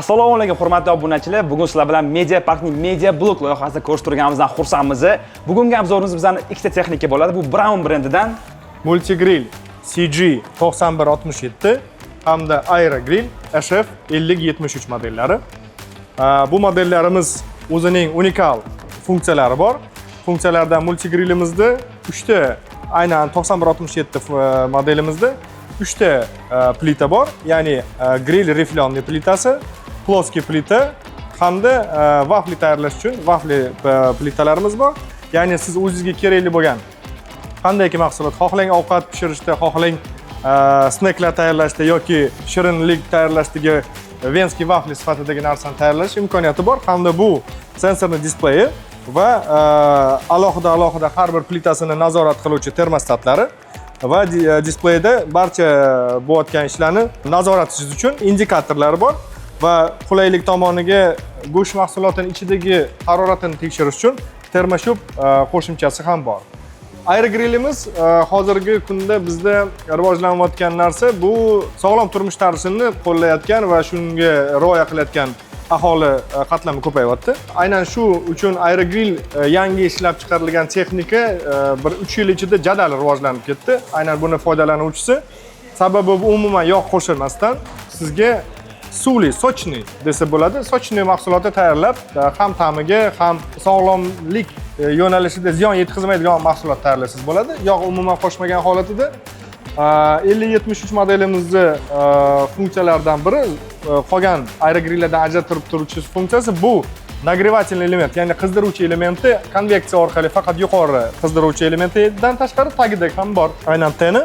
Assalomu alaykum hurmatli obunachilar. Bugun sizlar bilan Media Parkning Media Block loyihasida ko'rishtirganimizdan xursandmiz. Bugungi obzorimiz bizning ikkita texnika bo'ladi. Bu Brown brendidan Multigrill CG 9167 hamda Aero Grill HF 5073 modellari. Bu modellarimiz o'zining unikal funksiyalari bor. Funksiyalardan multigrillimizda 3 ta, aynan 9167 modelimizda 3 ta plita bor. Ya'ni grill riflonli plitasi, ploskiy plita hamda vafli tayyorlash uchun vafli plitalarimiz bor. Ya'ni siz o'zingizga kerakli bo'lgan qandayki mahsulot, xohlang ovqat pishirishda, xohlang snacklar tayyorlashda yoki shirinlik tayyorlashdagi venskiy vafli sifatidagi narsani tayyorlash imkoniyati bor. Hamda bu sensorli displeyi va alohida har bir plitasini nazorat qiluvchi termostatlari va displeyda barcha bo'layotgan ishlarni nazorat qilish uchun indikatorlari bor va qulaylik tomoniga go'sht mahsulotining ichidagi haroratini tekshirish uchun termoshub qo'shimchasi ham bor. Aero grillimiz hozirgi kunda bizda rivojlanayotgan narsa, bu sog'lom turmush tarzini qo'llayotgan va shunga rioya qilayotgan aholi qatlami ko'payyapti. Aynan shu uchun Aero grill yangi ishlab chiqarilgan texnika bir 3 yil ichida jadal rivojlanib ketdi. Aynan buni foydalanuvchisi, sababi bu umuman yog' qo'shilmasdan sizga suvli, sochni desa bo'ladi. Sochni mahsulotni tayyorlab, ham ta'miga, ham sog'lomlik yo'nalishida ziyon yetkazmaydigan mahsulot tayyorlasangiz bo'ladi. Yog' umuman qo'shmagan holatida 5073 modelimizning funksiyalaridan biri qolgan Aero grilllardan ajratib turuvchi funksiyasi bu nagrevatilniy element, ya'ni qizdiruvchi elementi konveksiya orqali faqat yuqori qizdiruvchi elementidan tashqari tagida ham bor. Aynan teni.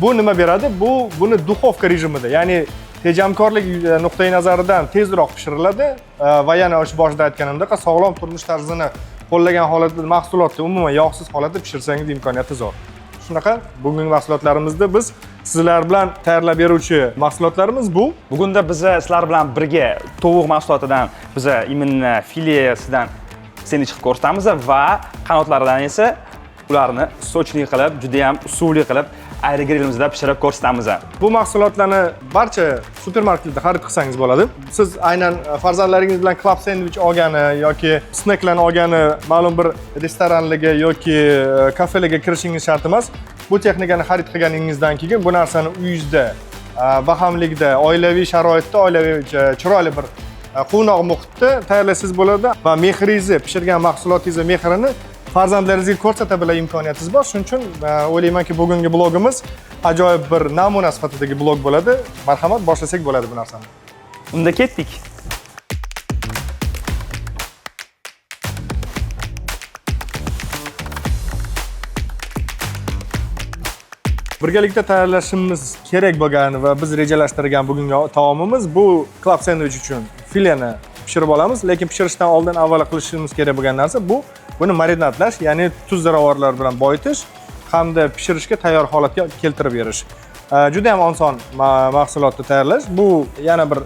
Bu nima beradi? Buni duxovka rejimida, ya'ni tejamkorlik nuqtai nazaridan tezroq pishiriladi va yana o'sha boshida aytganimdek sog'lom turmush tarzini qo'llagan holatda mahsulotni umuman yog'siz holatda pishirsangiz imkoniyati zo'r. Shunaqa bugungi mahsulotlarimizda biz sizlar bilan tayyorlab beruvchi mahsulotlarimiz bu. Bugunda biz sizlar bilan birga tovuq mahsulotidan, biz imенно filesidan seni chiqib ko'rsatamiz va qanotlaridan esa ularni sochli qilib, juda ham usulli qilib Aero grillimizda pishirib ko'rsatamiz. Bu mahsulotlarni barcha supermarketlarda xarid qilsangiz bo'ladi. Siz aynan farzandlaringiz bilan club sandwich olgani yoki snacklarni olgani ma'lum bir restoranlarga yoki kafelarga kirishingiz shart emas. Bu texnikani xarid qilganingizdan keyin bu narsani uyingizda, bahamlikda, oilaviy sharoitda, oilaviy chiroyli bir quvnoq muhitda tayyorlasangiz bo'ladi va mehringizni, pishirgan mahsulotingizni mehrini farzandlaringizga ko'rsata biladigan imkoniyatingiz bor. Shuning uchun o'ylaymanki, bugungi blogimiz ajoyib bir namuna sifatidagi blog bo'ladi. Marhamat, boshlasak bo'ladi bu narsani. Unda ketdik. Birgalikda tayyorlashimiz kerak bo'lgan va biz rejalashtirgan bugungi taomimiz bu club sandwich uchun fileni pishirib olamiz, lekin pishirishdan oldin avval qilishimiz kerak bo'lgan narsa buni marinadlash, ya'ni tuz ziravorlar bilan boyitish hamda pishirishga tayyor holatga keltirib berish. Juda ham oson mahsulotni tayyorlash. Bu yana bir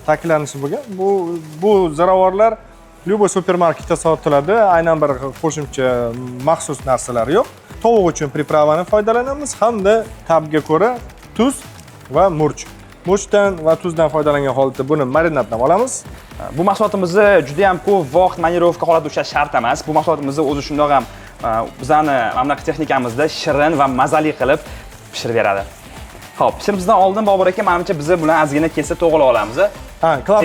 ta'kidlanishi bo'lgan. Bu ziravorlar Lyuboy supermarketda sotiladi. Aynan bir qo'shimcha maxsus narsalar yo'q. Tovuq uchun pripravani foydalanamiz hamda tabga ko'ra tuz va murch. Murchdan va tuzdan foydalangan holatda buni marinadlab olamiz. Bu mahsulotimizni juda ham ko'p vaqt manirovka holatida ushlash shart emas. Bu mahsulotimizni o'zi shundoq ham bizning mamlakat texnikamizda shirin va mazali qilib pishirib beradi. Xo'p, pishirishdan oldin Bobur aka, menimcha biz bilan ozgina kesa to'g'rilab olamiz. Club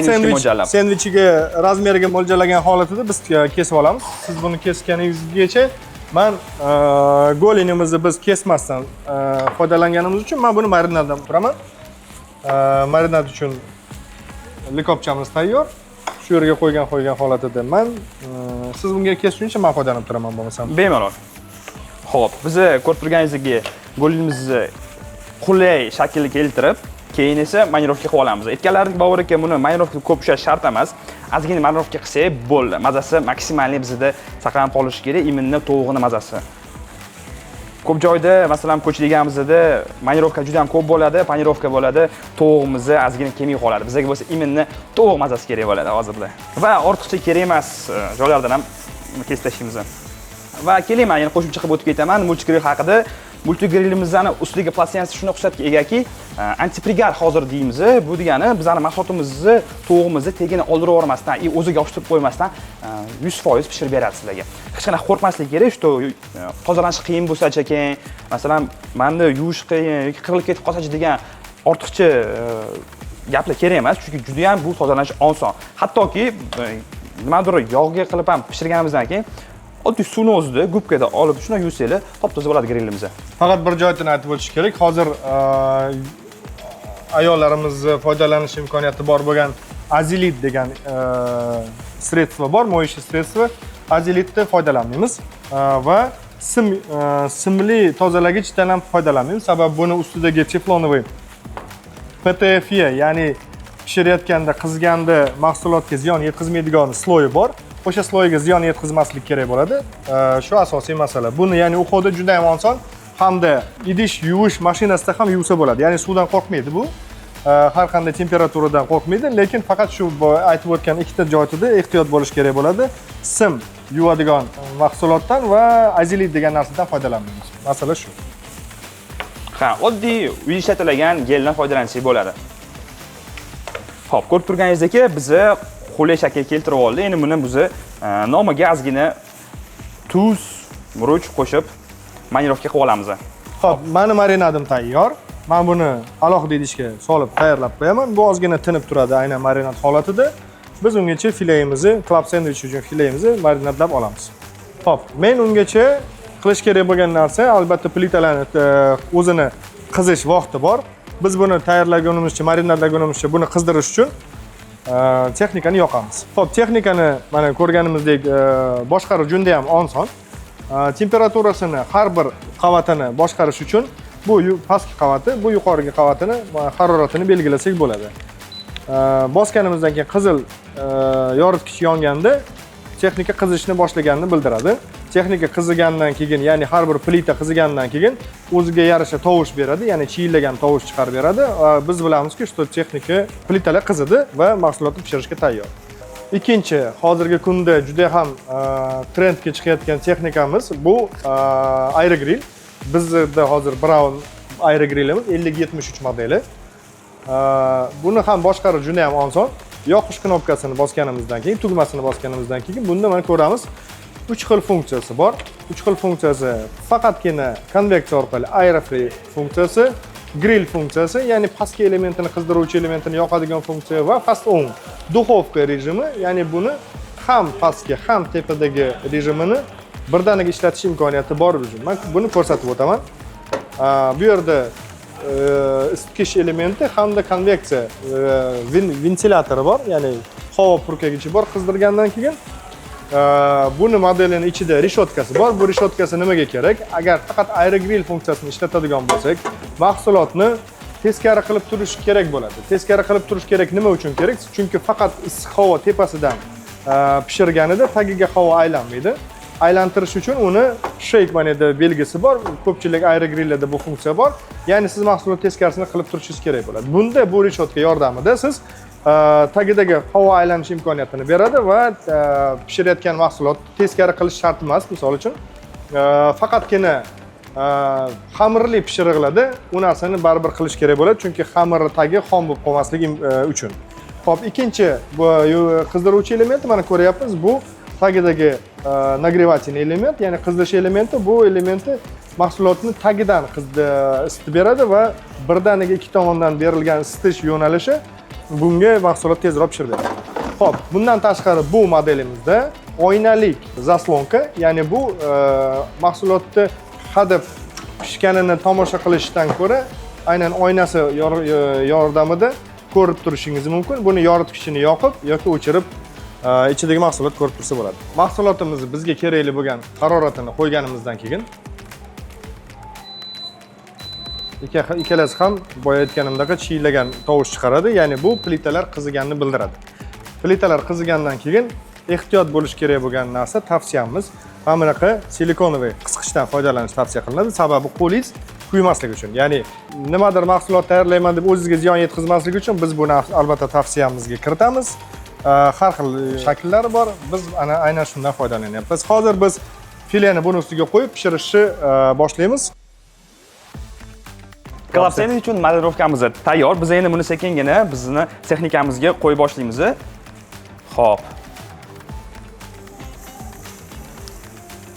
sandvichiga razmeriga mo'ljallagan holatida biz kesib olamiz. Siz buni kesganingizgacha men go'linimizni biz kesmasdan foydalanganimiz uchun men buni marinadlab turaman. Marinad uchun likopchamiz tayyor. Shu yerga qo'ygan holatida men siz bunga kesishuncha men foydalanib turaman bo'lmasam. Bemalol. Xo'p, biz ko'rib turganingizdek go'limizni qulay shaklga keltirib, keyin esa manirovka qilib olamiz. Aytganlaridek Bobur aka, buni manirovka ko'p ushlash shart emas. Ozgina manirovka qilsak bo'ldi. Mazasi maksimalli bizda saqlanib qolishi kerak, imminni tovuqning mazasi. Ko'p joyda, masalan, ko'chadiganimizda manirovka juda ham ko'p bo'ladi, panirovka bo'ladi, tovuqimizni ozgina kelmay qoladi. Bizga bo'lsa imminni tovuq mazasi kerak bo'ladi hozirda. Va ortiqcha kerak emas joylardan ham kesib tashlaymiz. Va keling, men yana qo'shimcha qilib o'tib ketaman multigrill haqida. multigrillimizni ustiga platsinasi shunday xususiyatga egaki, antiprigar hozir deymiz. Bu degani bizning mahsulotimizni, tovuqimizni tegini oldirib yubormasdan, o'ziga yoshtirib qo'ymasdan 100% pishirib beradi sizlarga. Hech qanaqa qo'rqmaslik kerak, shu tozalanish qiyin bo'lsa-chi keyin, masalan, menda yuvish qiyin yoki qirilib ketib qolsa-chi degan ortiqcha gaplar kerak emas, chunki juda ham bu tozalanish oson. Hattoki nimadir yog'ga qilib ham pishirganimizdan keyin oddiy suvni o'zida gubkada olib shuna yuvsanglar, top-toza bo'ladi grillimiz. Faqat bir joydan aytib o'tish kerak. Hozir ayollarimiz foydalanish imkoniyati bor bo'lgan Azilit degan sredstvo bor, moyish sredstvo. Azilitdan foydalanmaymiz va simli tozalagichdan ham foydalanmaymiz. Sababi buni ustidagi teflonoviy PTFE, ya'ni pishirayotganda, qizganda mahsulotga ziyon yetkazmaydigan sloyi bor. O'sha sloyga ziyon yetkazmaslik kerak bo'ladi. Shu asosiy masala. Buni ya'ni uxoda juda ham oson hamda idish yuvish mashinasida ham yuvsa bo'ladi. Ya'ni suvdan qo'rqmaydi bu. Har qanday temperaturadan qo'rqmaydi, lekin faqat shu aytib o'tgan ikkita joyida ehtiyot bo'lish kerak bo'ladi. Sim yuvadigan mahsulotdan va azilit degan narsadan foydalanmaymiz. Masala shu. Ha, oddiy uy ishlatilgan geldan foydalansak bo'ladi. Xo'p, ko'rib turganingizdek, biz qulay shaklga keltirib oldi. Endi buni biz nomiga ozgina tuz, murch qo'shib marinovka qilib olamiz. Xo'p, meni marinadim tayyor. Men buni alohida idishga solib tayyorlab qo'yaman. Bu ozgina tinib turadi aynan marinad holatida. Biz ungacha filayimizni, club sandwich uchun filayimizni marinadlab olamiz. Xo'p, men ungacha qilish kerak bo'lgan narsa albatta plitalarni o'zini qizish vaqti bor. Biz buni tayyorlagunimizcha, marinadlagunimizcha buni qizdirish uchun texnikani yoqamiz. Xo'p, texnikani mana ko'rganimizdek boshqarish juda ham oson. Temperaturasini har bir qavatini boshqarish uchun bu pastki qavati, bu yuqorgi qavatini haroratini belgilasak bo'ladi. Bosganimizdan keyin qizil yoritgich yonganda texnika qizishni boshlaganini bildiradi. Texnika qizigandan keyin, ya'ni har bir plita qizigandan keyin o'ziga yarasha tovush beradi, ya'ni chiyillagan tovush chiqarib beradi. Biz bilamizki, shu texnika plitalar qizidi va mahsulotni pishirishga tayyor. Ikkinchi, hozirgi kunda juda ham trendga chiqayotgan texnikamiz bu aerogrill. Bizda hozir Brown aerogrillimiz 5073 modeli. Buni ham boshqarish juda ham oson. Yoqish knopkasini bosganimizdan keyin, tugmasini bosganimizdan keyin bunda mana ko'ramiz 3 xil funksiyasi bor. 3 xil funksiyasi faqatgina konveksiya orqali aerofree funksiyasi, grill funksiyasi, ya'ni pastki elementini qizdiruvchi elementini yoqadigan funksiya va fast on duxovka rejimi, ya'ni buni ham pastki, ham tepadagi rejimini birdaniga ishlatish imkoniyati bor rejim. Men buni ko'rsatib o'taman. Bu yerda isitish elementi hamda konveksiya ventilyatori bor, ya'ni havo purkagichi bor qizdirgandan keyin. Buni modelining ichida reshotkasi bor. Bu reshotkasi nimaga kerak? Agar faqat aerogrill funksiyasini ishlatadigan bo'lsak, mahsulotni teskari qilib turish kerak bo'ladi. Teskari qilib turish kerak nima uchun kerak? Chunki faqat issiq havo tepasidan pishirganida tagiga havo aylanmaydi. Aylantirish uchun uni shake manada belgisi bor. Ko'pchilik aerogrillarda bu funksiya bor. Ya'ni siz mahsulot teskarisini qilib turishingiz kerak bo'ladi. Bunda bu reshotka yordamida siz tagidagi havo aylanish imkoniyatini beradi va pishirayotgan mahsulot teskari qilish shart emas. Misol uchun faqatgina xamirli pishiriqlarda u narsani baribir qilish kerak bo'ladi, chunki xamirni tagi xom bo'lib qolmasligi uchun. Xo'p, ikkinchi bu qizdiruvchi element mana ko'ryapmiz. Bu tagidagi nagrevatilniy element, ya'ni qizdirish elementi. Bu elementi mahsulotni tagidan isitib beradi va birdaniga ikki tomondan berilgan isitish yo'nalishi bunga mahsulot tezroq pishirib beradi. Xo'p, bundan tashqari bu modelimizda oynalik zaslonka, ya'ni bu mahsulotni hadeb pishganini tomosha qilishdan ko'ra aynan oynasi yordamida ko'rib turishingiz mumkin. Buni yoritgichini yoqib yoki o'chirib ichidagi mahsulot ko'rib tursa bo'ladi. Mahsulotimizni bizga kerakli bo'lgan haroratini qo'yganimizdan keyin ikkalasi ham boya aytganimdek chiyillagan tovush chiqaradi, ya'ni bu plitalar qiziganini bildiradi. Plitalar qizigandan keyin ehtiyot bo'lish kerak bo'lgan narsa tavsiyamiz mana bunaqa silikonoviy qisqichdan foydalanish tavsiya qilinadi. Sababi qo'lingiz kuymasligi uchun. Ya'ni nimadir mahsulot tayyorlayman deb o'zingizga ziyon yetkazmaslik uchun biz buni albatta tavsiyamizga kiritamiz. Har xil shakllari bor. Biz aynan shundan foydalanyapmiz. Hozir biz fileni buni ustiga qo'yib pishirishni boshlaymiz. Club Sandwich uchun marinovkamiz tayyor. Biz endi buni sekingina bizni texnikamizga qo'yib boshlaymiz. Xo'p.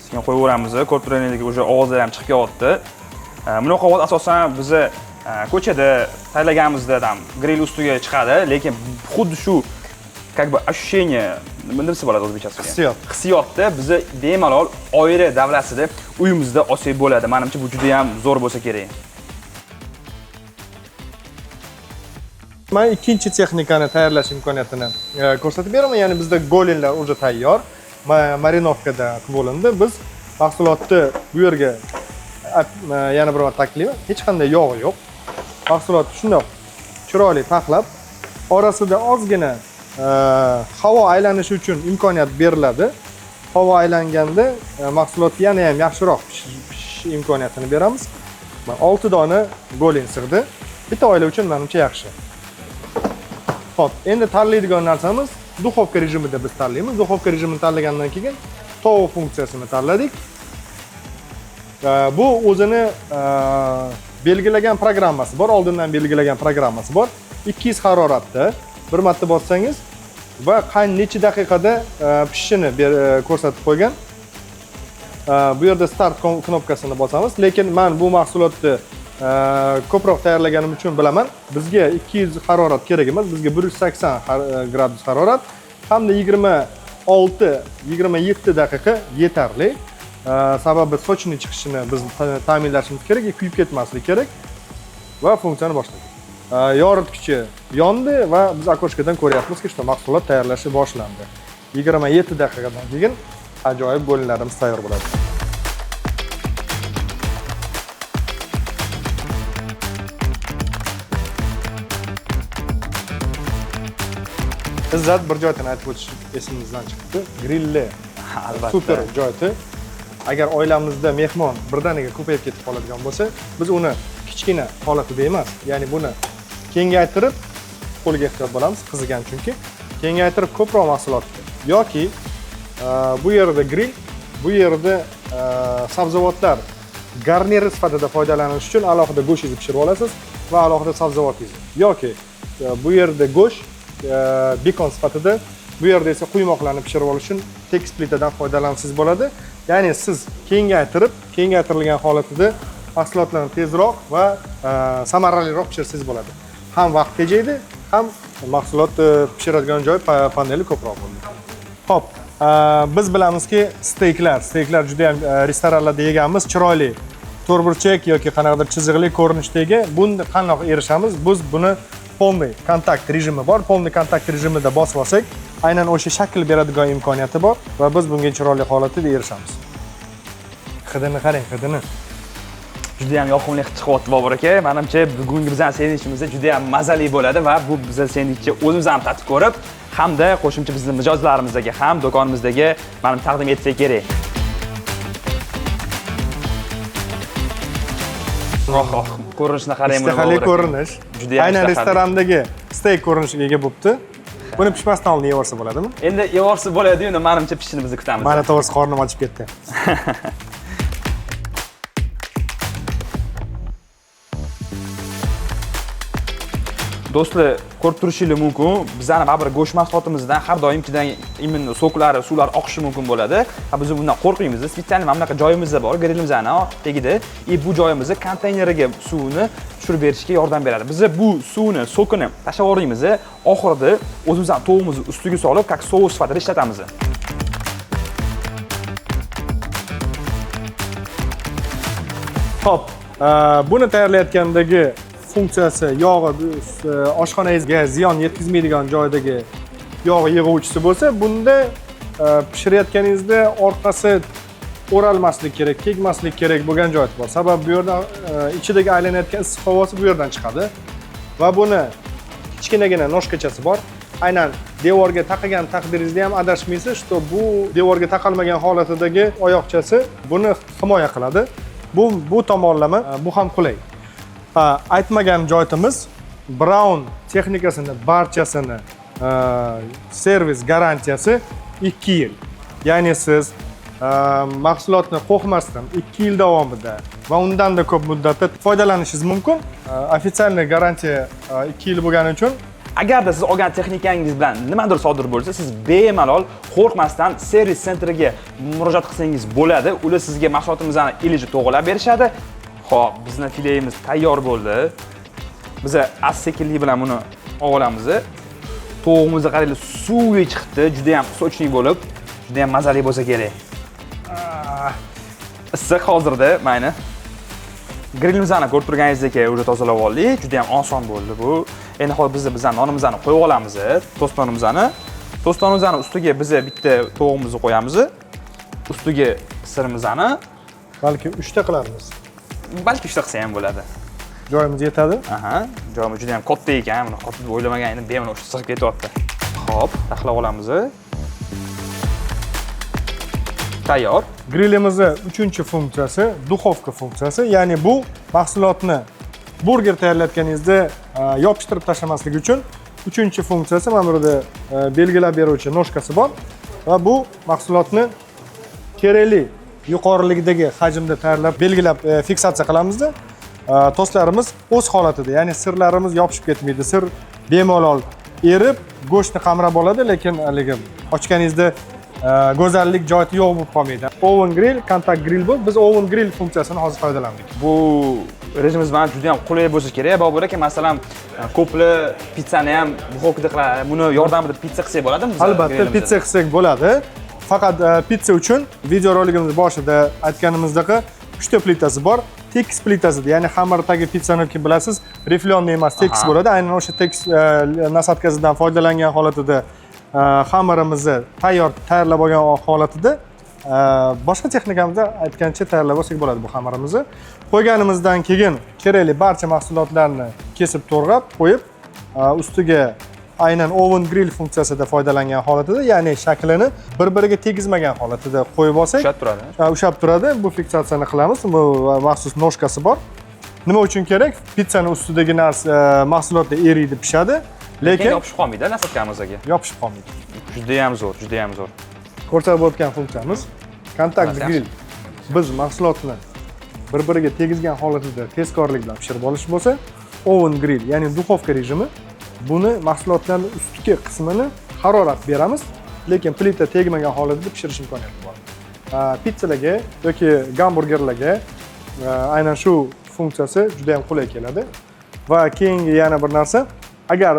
Sekin qo'yaveramiz. Ko'rib turganingizdek, уже og'izlar ham chiqib kelyapti. Bunaqa qog'oz asosan biz ko'chada tayyorlaganimizda ham grill ustiga chiqadi, lekin xuddi shu как бы ощущение, nima desa bo'ladi o'zbekchasiga? Hissiyotda biz bemalol oila davlasida uyimizda olsak bo'ladi. Menimcha bu juda ham zo'r bo'lsa kerak. Men ikkinchi texnikani tayyorlash imkoniyatini ko'rsatib beraman. Ya'ni bizda golenlar уже tayyor, marinovkada qilib olindi. Biz mahsulotni bu yerga yana bir marta ta'kidlayman, hech qanday yog' yo'q. Mahsulotni shundoq chiroyli taxlab, orasida ozgina havo aylanishi uchun imkoniyat beriladi. Havo aylanganda mahsulotga yana ham yaxshiroq pishish imkoniyatini beramiz. 6 dona golen sig'di. Bitta oila uchun menimcha yaxshi. Xo'p, endi tanlaydigan narsamiz duxovka rejimida biz tanlaymiz. Duxovka rejimini tanlagandan keyin tovuq funksiyasini tanladik. Bu o'zini belgilagan programmasi bor, oldindan belgilagan programmasi bor. 200 haroratda bir marta bossangiz va necha daqiqada pishishini ko'rsatib qo'ygan. Bu yerda start knopkasini bosamiz, lekin men bu mahsulotni ko'proq tayyorlaganim uchun bilaman, bizga 200 harorat kerak emas, bizga 180 gradus harorat hamda 26-27 daqiqa yetarli. Sababi sochning chiqishini biz ta'minlashimiz kerak, kuyib ketmasligi kerak va funksiyani boshladik. Yoritgichi yondi va biz akoshkadan ko'ryapmizki, что mahsulot tayyorlashi boshlandi. 27 daqiqadan keyin ajoyib golenlarimiz tayyor bo'ladi. Izzat bir joydan aytib o'tish esimizdan chiqdi. Grilli. Albatta. Super joyi. Agar oilamizda mehmon birdaniga ko'payib ketib qoladigan bo'lsa, biz uni kichkina holatida emas, ya'ni buni kengaytirib qo'lga ehtiyot bo'lamiz, qizigan chunki. Kengaytirib ko'proq mahsulot yoki bu yerda grill, bu yerda sabzavotlar garniri sifatida foydalanish uchun alohida go'shingizni pishirib olasiz va alohida sabzavotingizni. Yoki bu yerda go'sht bekon sifatida, bu yerda esa quymoqlarni pishirib olish uchun tekis plitadan foydalansangiz bo'ladi. Ya'ni siz kengaytirilgan holatida mahsulotlarni tezroq va samaraliroq pishirsangiz bo'ladi. Ham vaqt tejaydi, ham mahsulot pishiradigan joy paneli ko'proq bo'ladi. Xo'p, biz bilamizki, steyklar juda ham restoranlarda yeganmiz, chiroyli to'rtburchak yoki qanaqadir chiziqli ko'rinishdagi. Buni qanday erishamiz? Biz buni polniy kontakt rejimi bor. Polniy kontakt rejimida bosib olsak, aynan o'sha shakl beradigan imkoniyati bor va biz bunga chiroyli holatda erishamiz. Hidini qarang, hidini. Juda ham yoqimli hid chiqyapti Bobur aka. Menimcha bugungi bizning sendvichimizda juda ham mazali bo'ladi va bu bizning sendvichni o'zimiz ham tatib ko'rib, hamda qo'shimcha bizning mijozlarimizga ham do'konimizga men taqdim etsak kerak. Ko'rinishni qarang buni. Ishtahali ko'rinish. Aynan restorandagi steyk ko'rinishiga ega bo'libdi. Buni pishmasdan oldin yevorsa bo'ladimi? Endi yevorsa bo'ladi-yu, menimcha pishishimizni kutamiz. Mana to'g'risi qornim ochib ketdi. Do'stlar, ko'rib turishingiz mumkin, bizning baribir go'sht mahsulotimizdan har doim ichidan immun so'klari, suvlar oqishi mumkin bo'ladi. Biz bundan qo'rqmaymiz. Spesial mana bunaqa joyimizda bor, grillimizni tagida, bu joyimizni konteyneriga suvni tushirib berishga yordam beradi. Biz bu suvni, so'kini tashlab yuboramiz, oxirida o'zimizning tovuqimizni ustiga solib, как sous sifatida ishlatamiz. Xo'p, buni tayyorlayotgandagi funksiyasi yog'i oshxonangizga ziyon yetkazmaydigan joydagi yog' yig'uvchisi bo'lsa, bunda pishirayotganingizda orqasi o'ralmaslik kerak, tegmaslik kerak bo'lgan joyi bor. Sababi bu yerda ichidagi aylanayotgan issiq havosi bu yerdan chiqadi va buni kichkinagina noshkachasi bor. Aynan devorga taqagan taqdiringizda ham adashmaysiz, что bu devorga taqalmagan holatidagi oyoqchasi buni himoya qiladi. Bu tomonlama bu ham qulay. Aytmagan joyimiz Brown texnikasini barchasini servis garantiyasi 2 yil. Ya'ni siz mahsulotni qo'rqmasdan 2 yil davomida va undan da ko'p muddatda foydalanishingiz mumkin. Ofitsialniy garantiya 2 yil bo'lgani uchun agarda siz olgan texnikangiz bilan nimadir sodir bo'lsa, siz bemalol qo'rqmasdan servis sentriga murojaat qilsangiz bo'ladi. Ular sizga mahsulotimizni iliji to'g'rilab berishadi. Xo'p, bizning filayimiz tayyor bo'ldi. Biz as-sekinlik bilan buni olamiz. Tovuqimizni qaranglar, suvi chiqdi, juda ham sochli bo'lib, juda ham mazali bo'lsa kerak. Issiq hozirda, mayli. Grillimizni ko'rib turganingizdek, uje tozalab oldik. Juda ham oson bo'ldi bu. Endi hozir biz bizning nonimizni qo'yib olamiz, tost nonimizni. Tost nonimizni ustiga biz bitta tovuqimizni qo'yamiz. Ustiga sirimizni, balki 3 ta qilarmiz. Balki 3 ta qilsa ham bo'ladi. Joyimiz yetadi. Aha, joyimiz juda ham katta ekan, buni katta deb o'ylamagan edim, bemalol o'sha sig'ib ketyapti. Xo'p, taxlab olamiz. Tayyor. Grillimizning 3-funksiyasi duxovka funksiyasi, ya'ni bu mahsulotni burger tayyorlayotganingizda yopishtirib tashlamaslik uchun 3-funksiyasi mana bu yerda belgilab beruvchi noshkasi bor va bu mahsulotni kerakli yuqorilikdagi hajmda tayyorlab belgilab fiksatsiya qilamizda tostlarimiz o'z holatida, ya'ni sirlarimiz yopishib ketmaydi. Sir bemalol erib, go'shtni qamrab oladi, lekin haligi ochganingizda go'zallik joyi yo'q bo'lib qolmaydi. Oven grill, kontakt grill bu. Biz oven grill funksiyasini hozir foydalandik. Bu rejimiz bilan juda ham qulay bo'lsa kerak. Bobur aka, masalan, ko'plar pizzani ham duxovkada qiladi. Buni yordamida pizza qilsak bo'ladimi? Albatta, pizza qilsak bo'ladi. Faqat pizza uchun video roligimiz boshida aytganimizdek 3 ta plitasi bor. Tekis plitasida, ya'ni xamirdagi pizzani kim bilasiz, riflyonli emas, tekis bo'ladi. Aynan o'sha tekis nasatkasidan foydalangan holatida xamirimizni tayyorlab olgan holatida boshqa texnikamizda aytgancha tayyorlab olsak bo'ladi bu xamirimizni. Qo'yganimizdan keyin kerakli barcha mahsulotlarni kesib to'g'rab qo'yib, ustiga aynan oven grill funksiyasida foydalangan holatida, ya'ni shaklini bir-biriga tegizmagan holatida qo'yib olsak, ushlab turadi. Ushlab turadi. Bu fiksatsiyani qilamiz. Bu maxsus noshkasi bor. Nima uchun kerak? Pizzani ustidagi narsa mahsulotda eriydi, pishadi, lekin yopishib qolmaydi nasatkamizga. Yopishib qolmaydi. Juda ham zo'r, juda ham zo'r. Ko'rsatib o'tgan funksiyamiz kontakt grill. Biz mahsulotni bir-biriga tegizgan holatida tezkorlik bilan pishirib olish bo'lsa, oven grill, ya'ni duxovka rejimi, buni mahsulotlarning ustki qismini harorat beramiz, lekin plita tegmagan holatda pishirish imkoniyati bor. Pizzalarga yoki gamburgerlarga aynan shu funksiyasi juda ham qulay keladi. Va keyingi yana bir narsa, agar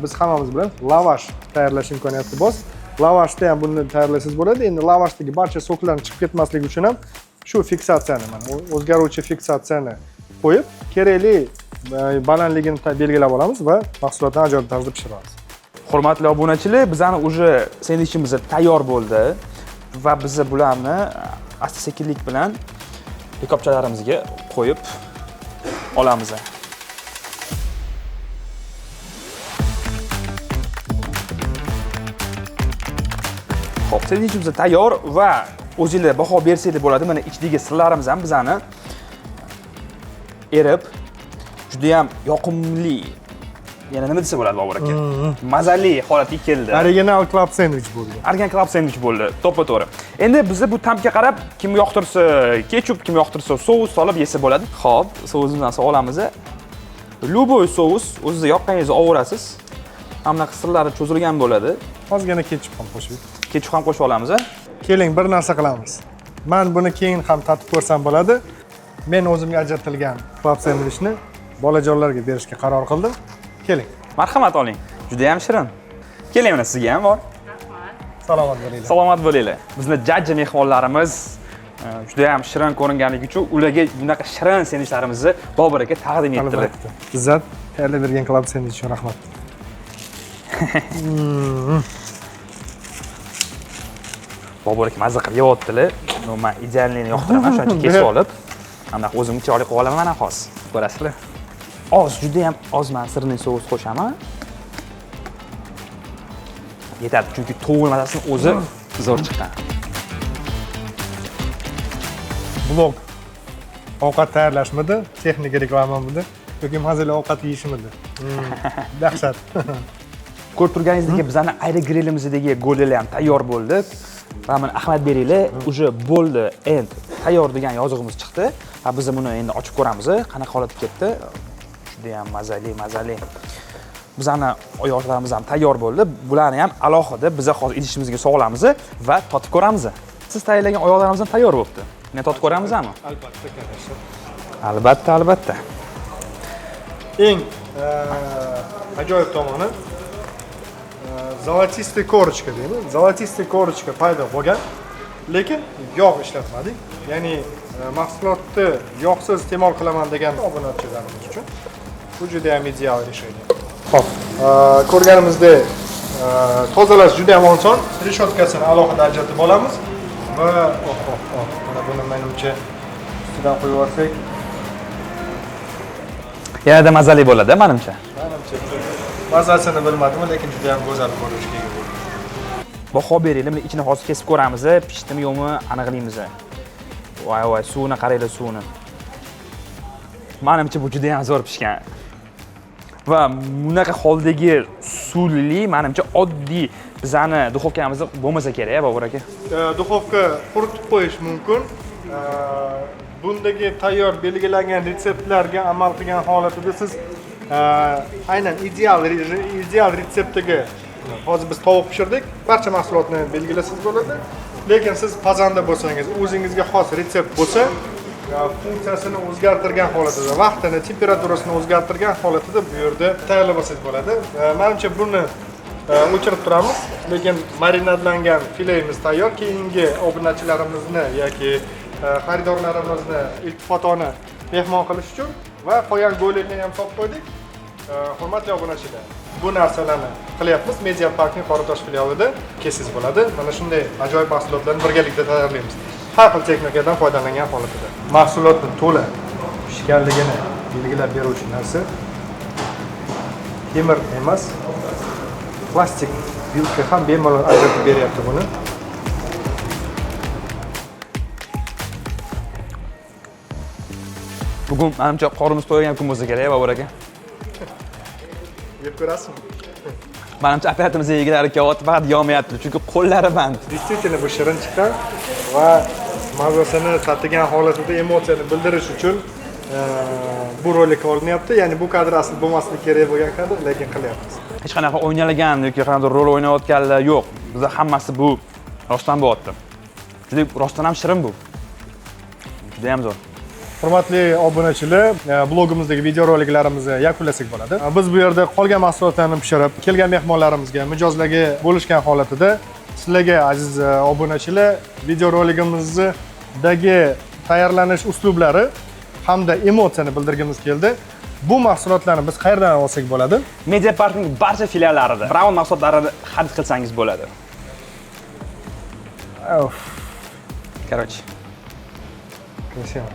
biz hammamiz bilan lavash tayyorlash imkoniyati bor, lavashda ham buni tayyorlasangiz bo'ladi. Endi lavashdagi barcha soklarni chiqib ketmasligi uchun ham shu fiksatsiyani, mana o'zgaruvchi fiksatsiyani qo'yib, kerakli balandligini belgilab olamiz va mahsulotni ajoyib tarzda pishiramiz. Hurmatli obunachilar, bizning uje sendvichimiz tayyor bo'ldi va biz bularni asta-sekinlik bilan likopchalarimizga qo'yib olamiz. Xo'p, sendvichimiz tayyor va o'zingizlar baho bersanglar bo'ladi. Mana ichidagi sirlarimiz ham bizani erib, juda ham yoqimli. Yana nima desa bo'ladi Bobur aka? Mazali holatga keldi. Original club sandwich bo'ldi. Original club sandwich bo'ldi. To'ppa-to'g'ri. Endi bizni bu tampga qarab, kim yoqtirsa ketchup, kim yoqtirsa sous solib yesa bo'ladi. Xo'p, sousimizni olamiz. Luboy sous o'zingiz yoqqaningizni olaverasiz. Hamnaqa sirlari cho'zilgan bo'ladi. Ozgina ketchup ham qo'shib. Ketchup ham qo'shib olamiz. Keling, bir narsa qilamiz. Men buni keyin ham tatib ko'rsam bo'ladi. Men o'zimga ajratilgan club sandwichni bolajonlarga berishga qaror qildim. Keling. Marhamat oling. Juda ham shirin. Keling, mana sizga ham bor. Salomat bo'linglar. Salomat bo'linglar. Bizning jajji mehmonlarimiz juda ham shirin ko'ringanligi uchun ularga bunaqa shirin sendvichlarimizni Bobur aka taqdim etdilar. Izzat, tayyorlab bergan club sandwich uchun rahmat. Bobur aka mazza qilib yeyaptilar. Men idealligini yoqtiraman, shuncha kesib olib, mana o'zim chiroyli qilib olaman mana hozir. Ko'rasizlar. Juda ham oz men sirli sous qo'shaman. Yetadi, chunki tovuq mazasini o'zi zo'r chiqqan. Blog ovqat tayyorlashmidi, texnika reklamamidi yoki mazali ovqat yeyishmidi? Dahshat. Ko'rib turganingizdek, bizani aero grillimizdagi gollar ham tayyor bo'ldi. Va mana Ahmad beringlar, уже bo'ldi, end tayyor degan yozig'imiz chiqdi. Va biz buni endi ochib ko'ramiz. Qanaqa holatda ketdi? Juda ham mazali. Bizani oyoqlarimiz ham tayyor bo'ldi. Bularni ham alohida biz hozir idishimizga solamiz va totib ko'ramiz. Siz tayyorlagan oyoqlarimiz ham tayyor bo'libdi. Yana totib ko'ramizmi? Albatta, qarashib. Albatta. Eng ajoyib tomoni zолотистый korочка deymiz. Zолотистый korочка paydo bo'lgan, lekin yog' ishlatmadik. Ya'ni mahsulotni yog'siz iste'mol qilaman degan obunachilarimiz uchun bu juda ham ideal решение. Xo'p, ko'rganimizdek tozalash juda ham oson. Reshotkasini alohida ajratib olamiz va mana buni menimcha ustidan qo'yib olsak, Yanada mazali bo'ladi, menimcha. mazasini bilmadim, lekin juda ham go'zal ko'rinishga ega bo'ldi. Baho beringlar, buni ichini hozir kesib ko'ramiz, pishdimi yo'qmi aniqlaymiz. Voy, suvni qaranglar, suvni. Menimcha bu juda ham zo'r pishgan. Va bunaqa holdagi suvli, menimcha oddiy bizani duxovkamizda bo'lmasa kerak, Bobur aka. Duxovka quritib qo'yish mumkin. Bundagi tayyor belgilangan retseptlarga amal qilgan holatida siz aynan ideal retseptiga hozir biz tovuq pishirdik, barcha mahsulotni belgilasangiz bo'ladi. Lekin siz pazanda bo'lsangiz, o'zingizga xos retsept bo'lsa, funksiyasini o'zgartirgan holatida, vaqtini, temperaturasini o'zgartirgan holatida bu yerda tayyorlasangiz bo'ladi. Menimcha buni o'chirib turamiz, lekin marinadlangan fileyimiz tayyor. Keyingi obunachilarimizni yoki xaridorlarimizni iltifotini mehmon qilish uchun va qolgan go'llarni ham solib qo'ydik. Hurmatli obunachilar, bu narsalarni qilyapmiz. Media Parkning Qoratosh filialida kelsangiz bo'ladi. Mana shunday ajoyib mahsulotlarni birgalikda tayyorlaymiz. Har xil texnikadan foydalangan holatida. Mahsulotni to'la pishganligini belgilab beruvchi narsa temir emas, plastik vilka ham bemalol ajratib beryapti buni. Bugun menimcha qornimiz to'ygan kun bo'lsa kerak, Bobur aka. Yeb ko'rasizmi? Menimcha operatorimiz yigitlar aka faqat yonmayapti, chunki qo'llari band. Действительно bu shirin chiqqan va mazasini tatigan holatida emotsiyani bildirish uchun bu rolik olinyapti. Ya'ni bu kadr asli bo'lmasligi kerak bo'lgan kadr, lekin qilyapmiz. Hech qanaqa o'ynalagan yoki qanday rol o'ynayotganlar yo'q. Bizda hammasi bu rostdan bo'lyapti. Juda rostdan ham shirin bu. Juda ham zo'r. Hurmatli obunachilar, blogimizdagi videoroliklarimizni yakunlasak bo'ladi. Biz bu yerda qolgan mahsulotlarni pishirib, kelgan mehmonlarimizga mijozlarga bo'lishgan holatida sizlarga aziz obunachilar, videoroligimizdagi tayyorlanish uslublari hamda emotsiyani bildirgimiz keldi. Bu mahsulotlarni biz qayerdan olsak bo'ladi? Media Parkning barcha filiallarida Brown mahsulotlarini xarid qilsangiz bo'ladi. Короче. Красиво.